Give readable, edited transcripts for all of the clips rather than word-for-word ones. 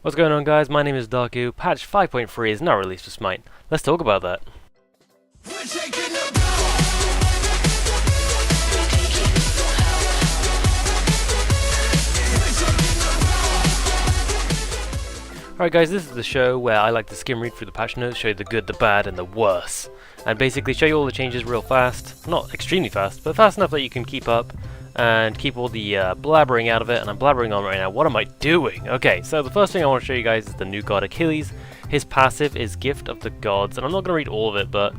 What's going on, guys? My name is Darku. Patch 5.3 is now released for Smite. Let's talk about that. Alright guys, this is the show where I like to skim read through the patch notes, show you the good, the bad, and the worse. And basically show you all the changes real fast. Not extremely fast, but fast enough that you can keep up and keep all the blabbering out of it. And I'm blabbering on right now. What am I doing? Okay, so the first thing I want to show you guys is the new god Achilles. His passive is Gift of the Gods, and I'm not going to read all of it, but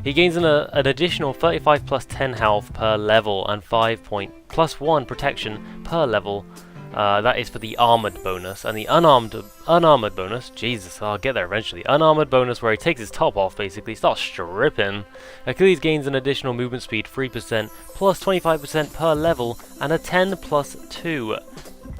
he gains an additional 35 plus 10 health per level and 5 point plus 1 protection per level. That is for the armored bonus, and the unarmored bonus, Jesus, I'll get there eventually. Unarmored bonus where he takes his top off, basically, starts stripping. Achilles gains an additional movement speed 3% plus 25% per level and a 10 plus 2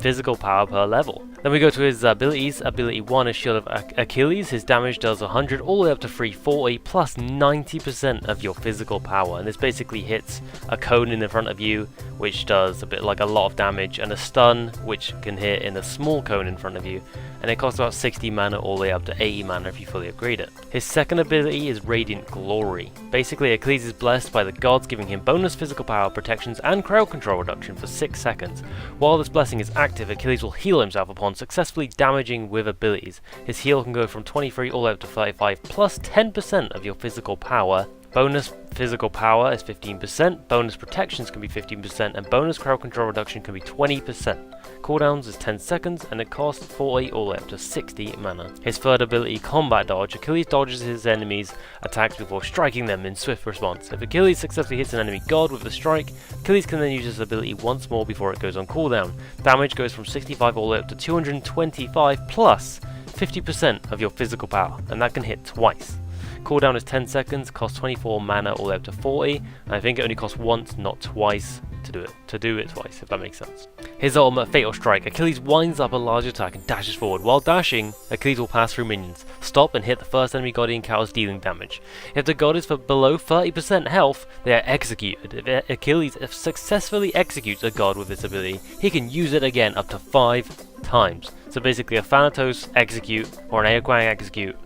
physical power per level. Then we go to his abilities. Ability 1 is Shield of Achilles. His damage does 100 all the way up to 340 plus 90% of your physical power, and this basically hits a cone in the front of you, which does a bit like a lot of damage, and a stun which can hit in a small cone in front of you, and it costs about 60 mana all the way up to 80 mana if you fully upgrade it. His second ability is Radiant Glory. Basically, Achilles is blessed by the gods, giving him bonus physical power, protections, and crowd control reduction for 6 seconds. While this blessing is active, Achilles will heal himself upon successfully damaging with abilities. His heal can go from 23 all the way up to 35 plus 10% of your physical power. Bonus physical power is 15%, bonus protections can be 15%, and bonus crowd control reduction can be 20%. Cooldowns is 10 seconds, and it costs 40 all the way up to 60 mana. His third ability, Combat Dodge. Achilles dodges his enemies' attacks before striking them in swift response. If Achilles successfully hits an enemy god with a strike, Achilles can then use his ability once more before it goes on cooldown. Damage goes from 65 all the way up to 225 plus 50% of your physical power, and that can hit twice. Cooldown is 10 seconds, costs 24 mana all the way up to 40, and I think it only costs once, not twice, to do it twice, if that makes sense. His ultimate, Fatal Strike. Achilles winds up a large attack and dashes forward. While dashing, Achilles will pass through minions, stop and hit the first enemy god he encounters, dealing damage. If the god is for below 30% health, they are executed. If Achilles successfully executes a god with this ability, he can use it again up to 5 times. So basically a Thanatos execute or an Aequang execute,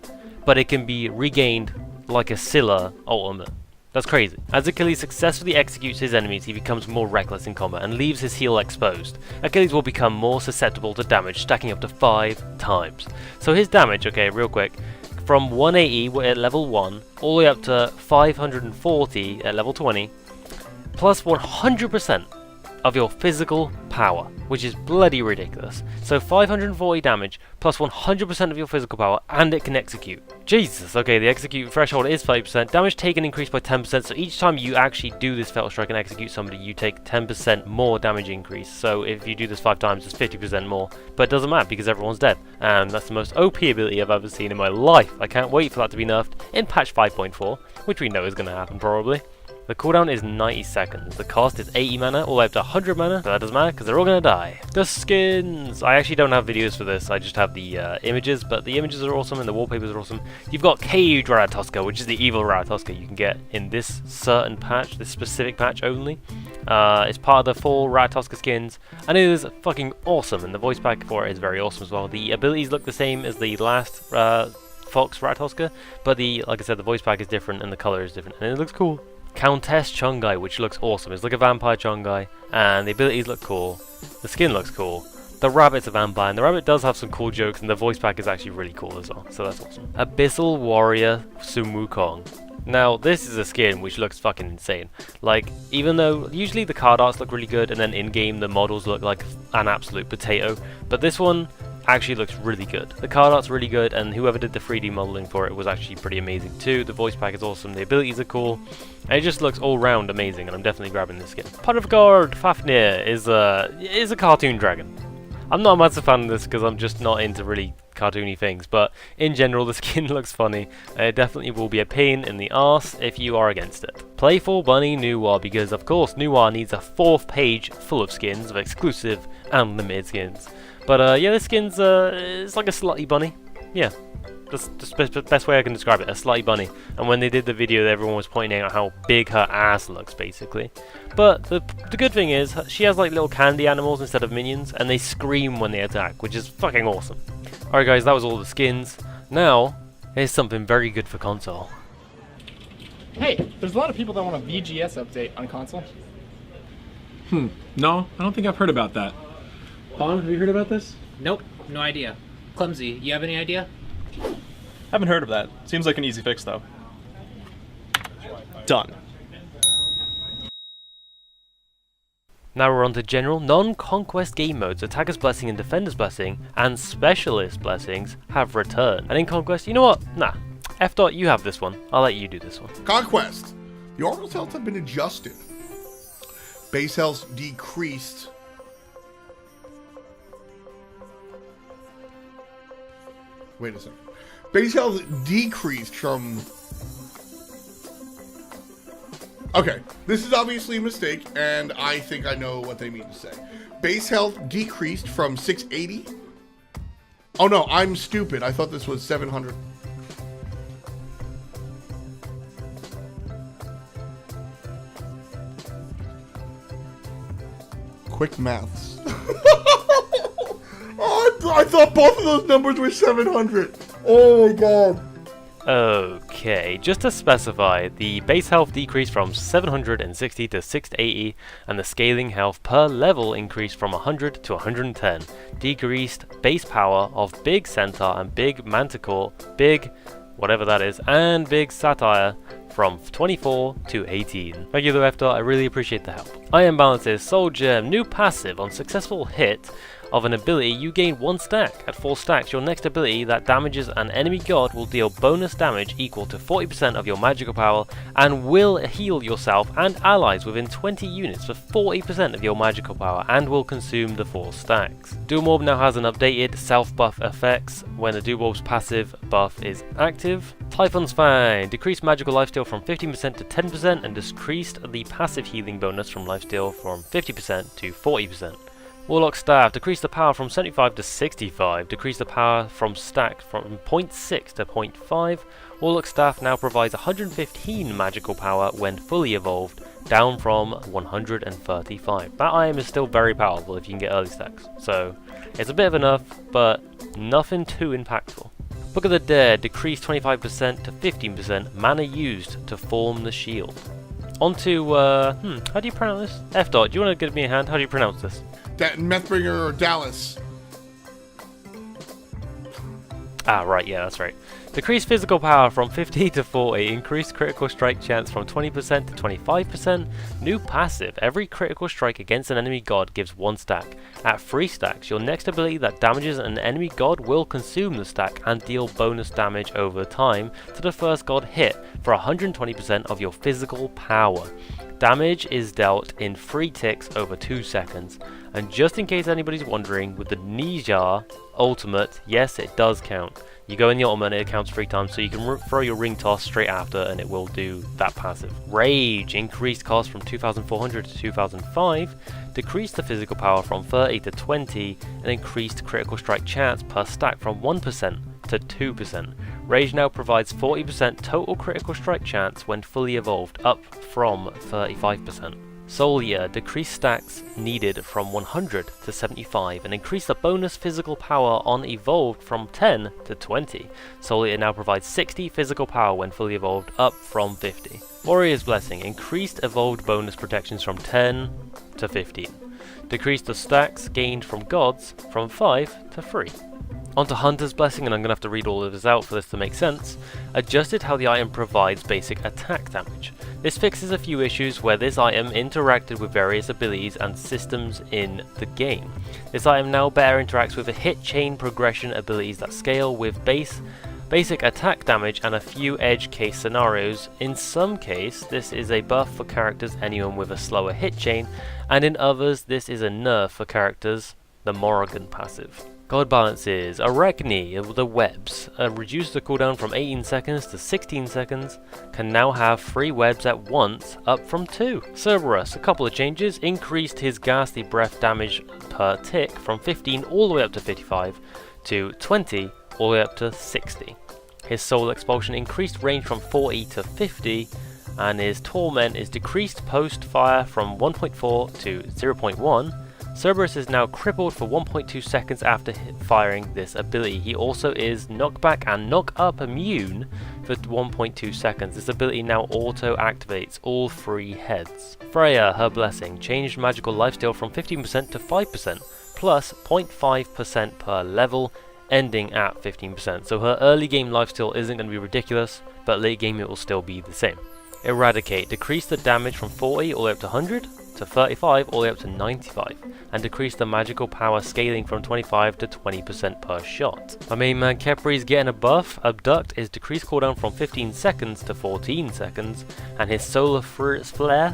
but it can be regained like a Scylla ultimate. That's crazy. As Achilles successfully executes his enemies, he becomes more reckless in combat and leaves his heel exposed. Achilles will become more susceptible to damage, stacking up to 5 times. So his damage, okay, real quick, from 180 at level 1, all the way up to 540 at level 20, plus 100% of your physical power, which is bloody ridiculous. So 540 damage plus 100% of your physical power, and it can execute. Jesus, okay, the execute threshold is 5%. Damage taken increased by 10%, so each time you actually do this Fatal Strike and execute somebody, you take 10% more damage increase. So if you do this 5 times, it's 50% more, but it doesn't matter because everyone's dead. And that's the most OP ability I've ever seen in my life. I can't wait for that to be nerfed in patch 5.4, which we know is going to happen probably. The cooldown is 90 seconds, the cost is 80 mana all the way up to 100 mana, but that doesn't matter because they're all going to die. The skins! I actually don't have videos for this, I just have the images, but the images are awesome and the wallpapers are awesome. You've got Caged Ratatoska, which is the evil Ratatoska you can get in this certain patch, this specific patch only. It's part of the full Ratatoska skins, and it is fucking awesome, and the voice pack for it is very awesome as well. The abilities look the same as the last Fox Ratatoska, but like I said, the voice pack is different and the color is different, and it looks cool. Countess Chang'e, which looks awesome. It's like a vampire Chang'e, and the abilities look cool. The skin looks cool. The rabbit's a vampire, and the rabbit does have some cool jokes, and the voice pack is actually really cool as well, so that's awesome. Abyssal Warrior Soooo. Now, this is a skin which looks fucking insane. Like, even though usually the card arts look really good, and then in-game the models look like an absolute potato, but this one actually looks really good. The card art's really good, and whoever did the 3D modeling for it was actually pretty amazing too. The voice pack is awesome, the abilities are cool, and it just looks all round amazing, and I'm definitely grabbing this skin. Pot of Gold Fafnir is a cartoon dragon. I'm not a massive fan of this because I'm just not into really cartoony things, but in general the skin looks funny, and it definitely will be a pain in the arse if you are against it. Playful Bunny Noir, because of course Noir needs a 4th page full of skins, of exclusive and limited skins. But yeah, this skin's it's like a slutty bunny. Yeah, that's the best way I can describe it, a slutty bunny. And when they did the video, everyone was pointing out how big her ass looks, basically. But the good thing is, she has like little candy animals instead of minions, and they scream when they attack, which is fucking awesome. Alright guys, that was all the skins. Now, here's something very good for console. Hey, there's a lot of people that want a VGS update on console. No, I don't think I've heard about that. Pawn, have you heard about this? Nope, no idea. Clumsy, you have any idea? Haven't heard of that. Seems like an easy fix though. Done. Now we're on to general non-conquest game modes. Attacker's Blessing and Defender's Blessing and Specialist Blessings have returned. And in Conquest, you know what? Nah. Fdot, you have this one. I'll let you do this one. Conquest. The orbital health have been adjusted. Base health decreased. Wait a second. Base health decreased from... Okay, this is obviously a mistake, and I think I know what they mean to say. Base health decreased from 680. Oh no, I'm stupid. I thought this was 700. Quick maths. Oh, I thought both of those numbers were 700. Oh my god. Okay, just to specify, the base health decreased from 760 to 680, and the scaling health per level increased from 100 to 110. Decreased base power of Big Centaur and Big Manticore, Big whatever that is, and Big Satire from 24 to 18. Thank you though Fdot, I really appreciate the help. Iron Balances, Soul Gem, new passive. On successful hit of an ability, you gain 1 stack. At 4 stacks, your next ability that damages an enemy god will deal bonus damage equal to 40% of your magical power and will heal yourself and allies within 20 units for 40% of your magical power and will consume the 4 stacks. Doom Orb now has an updated self-buff effects when the Doom Orb's passive buff is active. Typhon's Fang, decreased magical lifesteal from 15% to 10% and decreased the passive healing bonus from lifesteal from 50% to 40%. Warlock Staff, decrease the power from 75 to 65, decrease the power from stack from 0.6 to 0.5. Warlock Staff now provides 115 magical power when fully evolved, down from 135. That item is still very powerful if you can get early stacks, so it's a bit of a nerf, but nothing too impactful. Book of the Dead, decreased 25% to 15% mana used to form the shield. On to, how do you pronounce this? Fdot, do you want to give me a hand? How do you pronounce this? Methbringer or Dallas. Ah, right, yeah, that's right. Decreased physical power from 50 to 40, increased critical strike chance from 20% to 25%. New passive, every critical strike against an enemy god gives 1 stack. At 3 stacks, your next ability that damages an enemy god will consume the stack and deal bonus damage over time to the first god hit for 120% of your physical power. Damage is dealt in 3 ticks over 2 seconds. And just in case anybody's wondering, with the Ninja ultimate, yes, it does count. You go in the ultimate and it counts 3 times, so you can throw your ring toss straight after and it will do that passive. Rage, increased cost from 2400 to 2005, decreased the physical power from 30 to 20, and increased critical strike chance per stack from 1% to 2%. Rage now provides 40% total critical strike chance when fully evolved, up from 35%. Soul Eater, decreased stacks needed from 100 to 75 and increased the bonus physical power on evolved from 10 to 20. Soul Eater now provides 60 physical power when fully evolved, up from 50. Warrior's Blessing, increased evolved bonus protections from 10 to 15. Decreased the stacks gained from gods from 5 to 3. Onto Hunter's Blessing, and I'm going to have to read all of this out for this to make sense. Adjusted how the item provides basic attack damage. This fixes a few issues where this item interacted with various abilities and systems in the game. This item now better interacts with a hit chain progression abilities that scale with basic attack damage and a few edge case scenarios. In some case, this is a buff for characters anyone with a slower hit chain, and in others, this is a nerf for characters, the Morrigan passive. God Balances, Arachne of the Webs, reduced the cooldown from 18 seconds to 16 seconds, can now have 3 webs at once, up from 2. Cerberus, a couple of changes, increased his ghastly breath damage per tick from 15 all the way up to 55 to 20 all the way up to 60. His Soul Expulsion increased range from 40 to 50, and his Torment is decreased post fire from 1.4 to 0.1. Cerberus is now crippled for 1.2 seconds after firing this ability. He also is knockback and knock up immune for 1.2 seconds. This ability now auto activates all 3 heads. Freya, her blessing, changed magical lifesteal from 15% to 5%, plus 0.5% per level, ending at 15%. So her early game lifesteal isn't going to be ridiculous, but late game it will still be the same. Eradicate, decrease the damage from 40 all the way up to 100, to 35 all the way up to 95, and decrease the magical power scaling from 25 to 20% per shot. My main man Kepri's getting a buff. Abduct is decreased cooldown from 15 seconds to 14 seconds, and his solar flare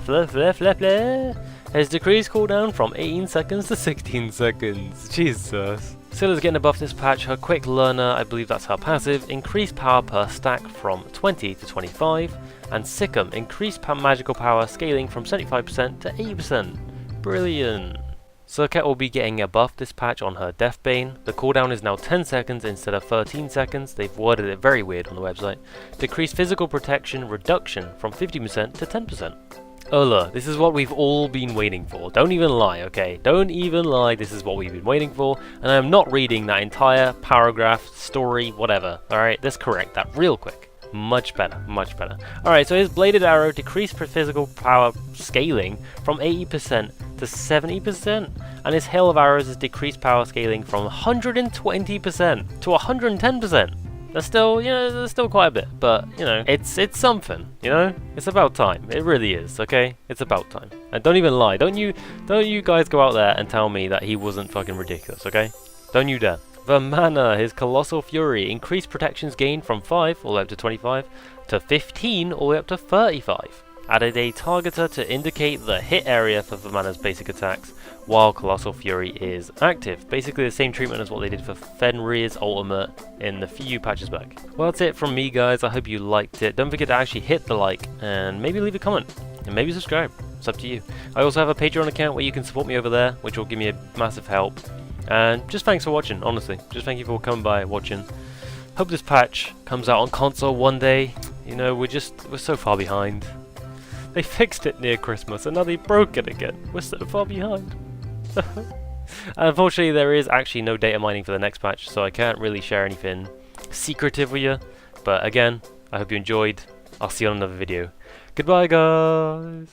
has decreased cooldown from 18 seconds to 16 seconds. Jesus. Scylla's getting a buff this patch. Her quick learner, I believe that's her passive, increased power per stack from 20 to 25, and Sikkim increased magical power scaling from 75% to 80%. Brilliant. Circuit will be getting a buff this patch on her Deathbane. The cooldown is now 10 seconds instead of 13 seconds. They've worded it very weird on the website. Decreased physical protection reduction from 50% to 10%. Ullr, this is what we've all been waiting for. Don't even lie, okay? Don't even lie, this is what we've been waiting for. And I'm not reading that entire paragraph, story, whatever. Alright, let's correct that real quick. Much better, much better. Alright, so his bladed arrow decreased physical power scaling from 80% to 70%. And his hail of arrows is decreased power scaling from 120% to 110%. That's still, you know, there's still quite a bit, but, you know, it's something, you know? It's about time. It really is, okay? It's about time. And don't even lie. Don't you guys go out there and tell me that he wasn't fucking ridiculous, okay? Don't you dare. The mana, his Colossal Fury, increased protections gained from 5 all the way up to 25 to 15 all the way up to 35. Added a targeter to indicate the hit area for Vamana's basic attacks while Colossal Fury is active. Basically the same treatment as what they did for Fenrir's ultimate in the few patches back. Well, that's it from me, guys. I hope you liked it. Don't forget to actually hit the like and maybe leave a comment and maybe subscribe. It's up to you. I also have a Patreon account where you can support me over there, which will give me a massive help. And just thanks for watching, honestly. Just thank you for coming by, watching. Hope this patch comes out on console one day. You know, we're so far behind. They fixed it near Christmas and now they broke it again. We're so far behind. Unfortunately, there is actually no data mining for the next patch, so I can't really share anything secretive with you. But again, I hope you enjoyed. I'll see you on another video. Goodbye, guys.